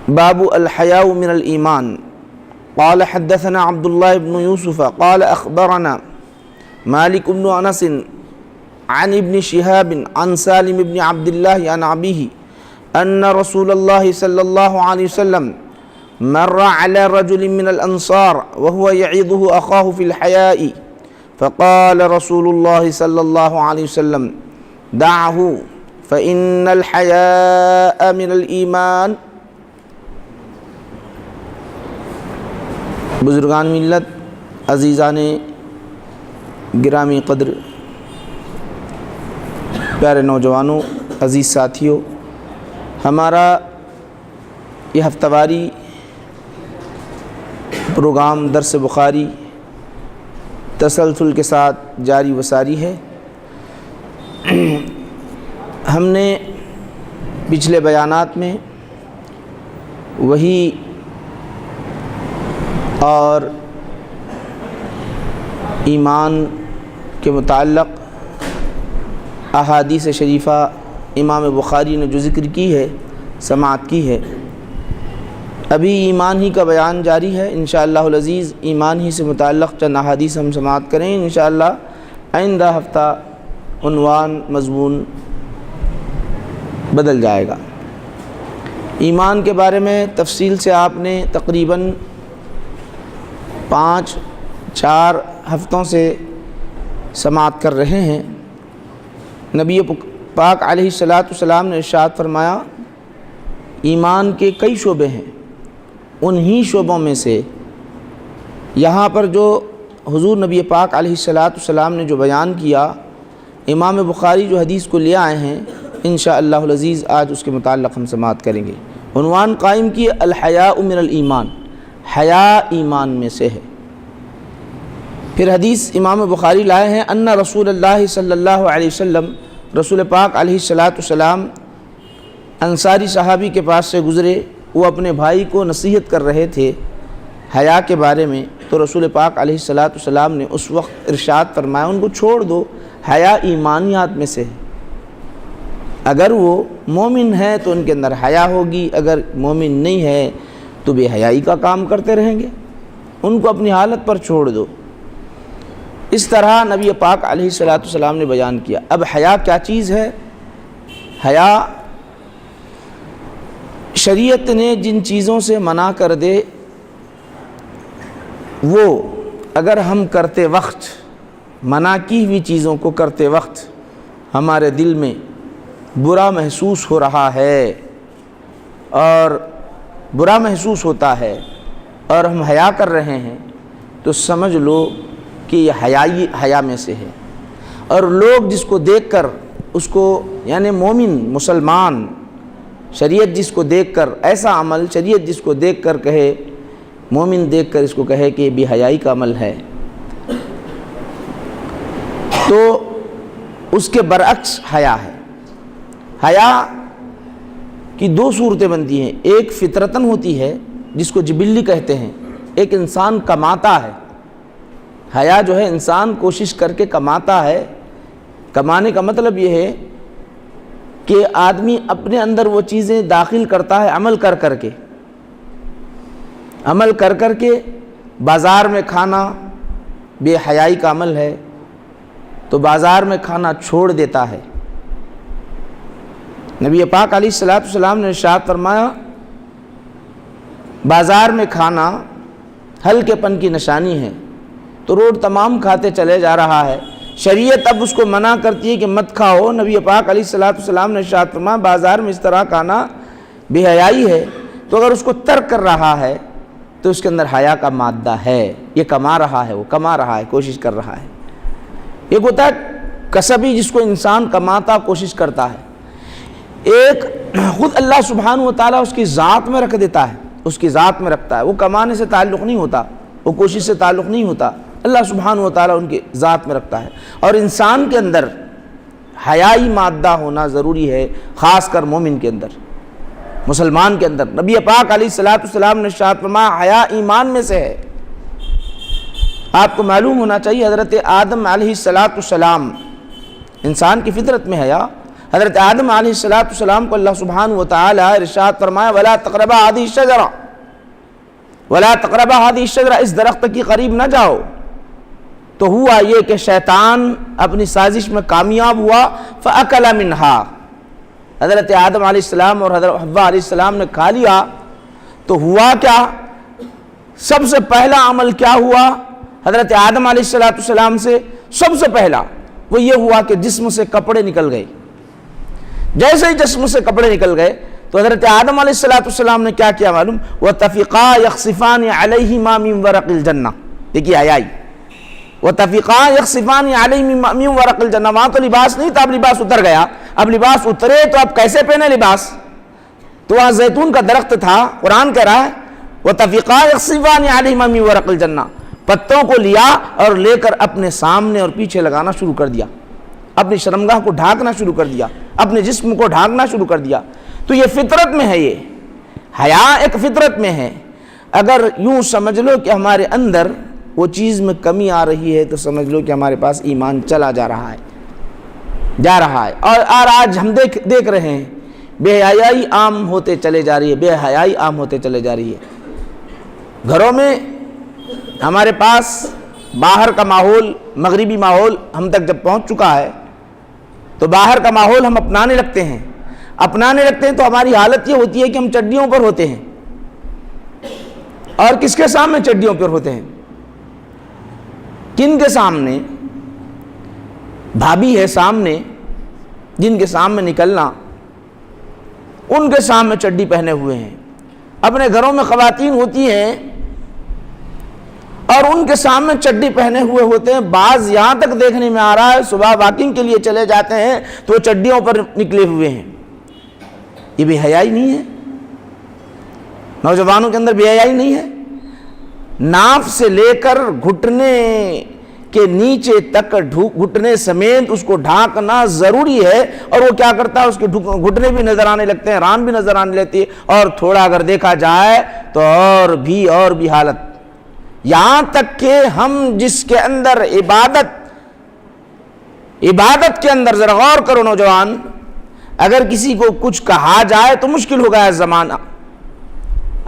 باب الحیاء من الایمان قال حدثنا عبد الله بن يوسف قال اخبرنا مالك بن انس عن ابن شهاب عن سالم بن عبد الله عن ابيه ان رسول الله صلى الله عليه وسلم مر على رجل من الانصار وهو يعظه اخاه في الحياء فقال رسول الله صلى الله عليه وسلم دعه فإن الحياء من الایمان۔ بزرگان ملت، عزیزان گرامی قدر، پیارے نوجوانوں، عزیز ساتھیوں، ہمارا یہ ہفتہ واری پروگرام درس بخاری تسلسل کے ساتھ جاری و ساری ہے۔ ہم نے پچھلے بیانات میں وحی اور ایمان کے متعلق احادیث شریفہ امام بخاری نے جو ذکر کی ہے، سماعت کی ہے۔ ابھی ایمان ہی کا بیان جاری ہے، انشاءاللہ العزیز ایمان ہی سے متعلق چند احادیث ہم سماعت کریں انشاءاللہ۔ آئندہ ہفتہ عنوان مضمون بدل جائے گا۔ ایمان کے بارے میں تفصیل سے آپ نے تقریباً 5-4 ہفتوں سے سماعت کر رہے ہیں۔ نبی پاک علیہ الصلاۃ والسلام نے ارشاد فرمایا، ایمان کے کئی شعبے ہیں، انہی شعبوں میں سے یہاں پر جو حضور نبی پاک علیہ الصلاۃ والسلام نے جو بیان کیا، امام بخاری جو حدیث کو لے آئے ہیں، انشاءاللہ العزیز آج اس کے متعلق ہم سماعت کریں گے۔ عنوان قائم کی الحیاء من الایمان، حیا ایمان میں سے ہے۔ پھر حدیث امام بخاری لائے ہیں، ان رسول اللہ صلی اللہ علیہ وسلم، رسول پاک علیہ الصلاۃ والسلام انصاری صحابی کے پاس سے گزرے، وہ اپنے بھائی کو نصیحت کر رہے تھے حیا کے بارے میں، تو رسول پاک علیہ الصلاۃ والسلام نے اس وقت ارشاد فرمایا، ان کو چھوڑ دو، حیا ایمانیات میں سے ہے۔ اگر وہ مومن ہے تو ان کے اندر حیا ہوگی، اگر مومن نہیں ہے تو بے حیائی کا کام کرتے رہیں گے، ان کو اپنی حالت پر چھوڑ دو۔ اس طرح نبی پاک علیہ الصلاۃ والسلام نے بیان کیا۔ اب حیا کیا چیز ہے؟ حیا شریعت نے جن چیزوں سے منع کر دے، وہ اگر ہم کرتے وقت، منع کی ہوئی چیزوں کو کرتے وقت ہمارے دل میں برا محسوس ہو رہا ہے اور برا محسوس ہوتا ہے اور ہم حیا کر رہے ہیں، تو سمجھ لو کہ یہ حیا میں سے ہے۔ اور لوگ جس کو دیکھ کر اس کو، یعنی مومن مسلمان، شریعت جس کو دیکھ کر ایسا عمل، شریعت جس کو دیکھ کر کہے، مومن دیکھ کر اس کو کہے کہ یہ بے حیائی کا عمل ہے، تو اس کے برعکس حیا ہے۔ حیا کی 2 صورتیں بنتی ہیں، ایک فطرتاً ہوتی ہے جس کو جبلی کہتے ہیں، ایک انسان کماتا ہے۔ حیا جو ہے انسان کوشش کر کے کماتا ہے۔ کمانے کا مطلب یہ ہے کہ آدمی اپنے اندر وہ چیزیں داخل کرتا ہے عمل کر کر کے، عمل کر کر کے۔ بازار میں کھانا بے حیائی کا عمل ہے، تو بازار میں کھانا چھوڑ دیتا ہے۔ نبی پاک علیہ الصلاۃ والسلام نے ارشاد فرمایا، بازار میں کھانا ہلکے پن کی نشانی ہے، تو روڈ تمام کھاتے چلے جا رہا ہے۔ شریعت اب اس کو منع کرتی ہے کہ مت کھاؤ۔ نبی پاک علیہ الصلاۃ والسلام نے ارشاد فرمایا، بازار میں اس طرح کھانا بے حیائی ہے، تو اگر اس کو ترک کر رہا ہے تو اس کے اندر حیا کا مادہ ہے، یہ کما رہا ہے، وہ کما رہا ہے، کوشش کر رہا ہے۔ ایک ہوتا ہے کسبی، جس کو انسان کماتا کوشش کرتا ہے، ایک خود اللہ سبحانہ و تعالیٰ اس کی ذات میں رکھ دیتا ہے، اس کی ذات میں رکھتا ہے، وہ کمانے سے تعلق نہیں ہوتا، وہ کوشش سے تعلق نہیں ہوتا، اللہ سبحانہ و تعالیٰ ان کی ذات میں رکھتا ہے۔ اور انسان کے اندر حیائی مادہ ہونا ضروری ہے، خاص کر مومن کے اندر، مسلمان کے اندر۔ نبی پاک علیہ الصلاۃ والسلام نے ارشاد فرمایا، حیا ایمان میں سے ہے۔ آپ کو معلوم ہونا چاہیے، حضرت آدم علیہ الصلاۃ والسلام، انسان کی فطرت میں حیا، حضرت آدم علیہ السلام کو اللہ سبحانہ و تعالی ارشاد فرمایا وَلَا تَقْرَبَا هَذِهِ الشَّجَرَةَ وَلَا تَقْرَبَا هَذِهِ الشَّجَرَةَ، اس درخت کی قریب نہ جاؤ۔ تو ہوا یہ کہ شیطان اپنی سازش میں کامیاب ہوا، فَأَكَلَ مِنْهَا، حضرت آدم علیہ السلام اور حضرت حوا علیہ السلام نے کھا لیا۔ تو ہوا کیا؟ سب سے پہلا عمل کیا ہوا حضرت آدم علیہ السلام سے؟ سب سے پہلا وہ یہ ہوا کہ جسم سے کپڑے نکل گئے۔ جیسے ہی جسم سے کپڑے نکل گئے تو حضرت آدم علیہ السلام نے کیا کیا معلوم؟ وَتَفِقَا يَخْصِفَانِ عَلَيْهِمَا مِنْ وَرَقِ الْجَنَّةِ، دیکھیے آئی وَتَفِقَا يَخْصِفَانِ عَلَيْهِمَا مِنْ وَرَقِ الْجَنَّةِ، وہاں تو لباس نہیں تھا، اب لباس اتر گیا۔ اب لباس اترے تو اب کیسے پہنے لباس؟ تو وہاں زیتون کا درخت تھا، قرآن کہہ رہا ہے وَتَفِقَا يَخْصِفَانِ عَلَيْهِمَا مِنْ وَرَقِ الْجَنَّةِ، پتوں کو لیا اور لے کر اپنے سامنے اور پیچھے لگانا شروع کر دیا، اپنی شرمگاہ کو ڈھانکنا شروع کر دیا، اپنے جسم کو ڈھانکنا شروع کر دیا۔ تو یہ فطرت میں ہے، یہ حیا ایک فطرت میں ہے۔ اگر یوں سمجھ لو کہ ہمارے اندر وہ چیز میں کمی آ رہی ہے تو سمجھ لو کہ ہمارے پاس ایمان چلا جا رہا ہے۔ اور آج ہم دیکھ رہے ہیں بے حیائی عام ہوتے چلے جا رہی ہے، بے حیائی عام ہوتے چلے جا رہی ہے۔ گھروں میں ہمارے پاس باہر کا ماحول، مغربی ماحول ہم تک جب پہنچ چکا ہے تو باہر کا ماحول ہم اپنانے لگتے ہیں تو ہماری حالت یہ ہوتی ہے کہ ہم چڈیوں پر ہوتے ہیں۔ اور کس کے سامنے چڈیوں پر ہوتے ہیں؟ کن کے سامنے؟ بھابھی ہے سامنے، جن کے سامنے نکلنا، ان کے سامنے چڈی پہنے ہوئے ہیں۔ اپنے گھروں میں خواتین ہوتی ہیں اور ان کے سامنے چڈی پہنے ہوئے ہوتے ہیں۔ بعض یہاں تک دیکھنے میں آ رہا ہے صبح واکنگ کے لیے چلے جاتے ہیں تو وہ چڈیوں پر نکلے ہوئے ہیں۔ یہ بے حیائی نہیں ہے؟ نوجوانوں کے اندر بے حیائی نہیں ہے؟ ناف سے لے کر گھٹنے کے نیچے تک گھٹنے سمیت اس کو ڈھانکنا ضروری ہے، اور وہ کیا کرتا ہے؟ اس کے گھٹنے بھی نظر آنے لگتے ہیں، ران بھی نظر آنے لگتی ہے، اور تھوڑا اگر دیکھا جائے تو اور بھی حالت، یہاں تک کہ ہم جس کے اندر عبادت کے اندر، ذرا غور کرو نوجوان، اگر کسی کو کچھ کہا جائے تو مشکل ہو گیا ہے زمانہ۔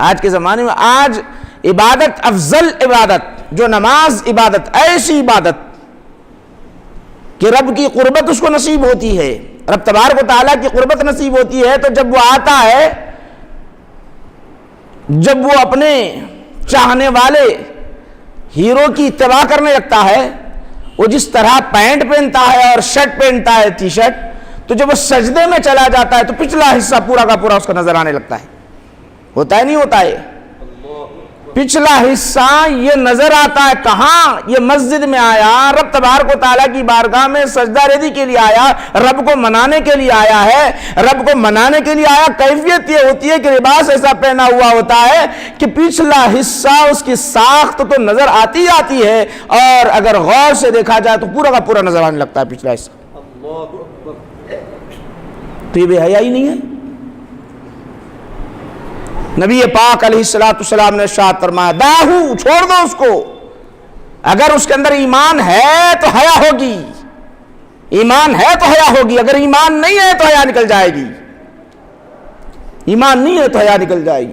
آج کے زمانے میں آج عبادت، افضل عبادت جو نماز عبادت، ایسی عبادت کہ رب کی قربت اس کو نصیب ہوتی ہے، رب تبارک و تعالیٰ کی قربت نصیب ہوتی ہے، تو جب وہ آتا ہے، جب وہ اپنے چاہنے والے ہیرو کی اتباع کرنے لگتا ہے، وہ جس طرح پینٹ پہنتا ہے اور شرٹ پہنتا ہے، ٹی شرٹ، تو جب وہ سجدے میں چلا جاتا ہے تو پچھلا حصہ پورا کا پورا اس کا نظر آنے لگتا ہے۔ ہوتا ہے نہیں ہوتا ہے؟ پچھلا حصہ یہ نظر آتا ہے، کہاں؟ یہ مسجد میں آیا، رب تبارک و تعالیٰ کی بارگاہ میں سجدہ ریزی کے لیے آیا، رب کو منانے کے لیے آیا ہے، رب کو منانے کے لیے آیا۔ کیفیت یہ ہوتی ہے کہ لباس ایسا پہنا ہوا ہوتا ہے کہ پچھلا حصہ اس کی ساخت تو نظر آتی ہے، اور اگر غور سے دیکھا جائے تو پورا کا پورا نظر آنے لگتا ہے پچھلا حصہ۔ تو یہ بے حیائی نہیں ہے؟ نبی پاک علیہ السلام نے ارشاد فرمایا داہو، چھوڑ دو اس کو، اگر اس کے اندر ایمان ہے تو حیا ہوگی، ایمان ہے تو حیا ہوگی، اگر ایمان نہیں ہے تو حیا نکل جائے گی، ایمان نہیں ہے تو حیا نکل جائے گی۔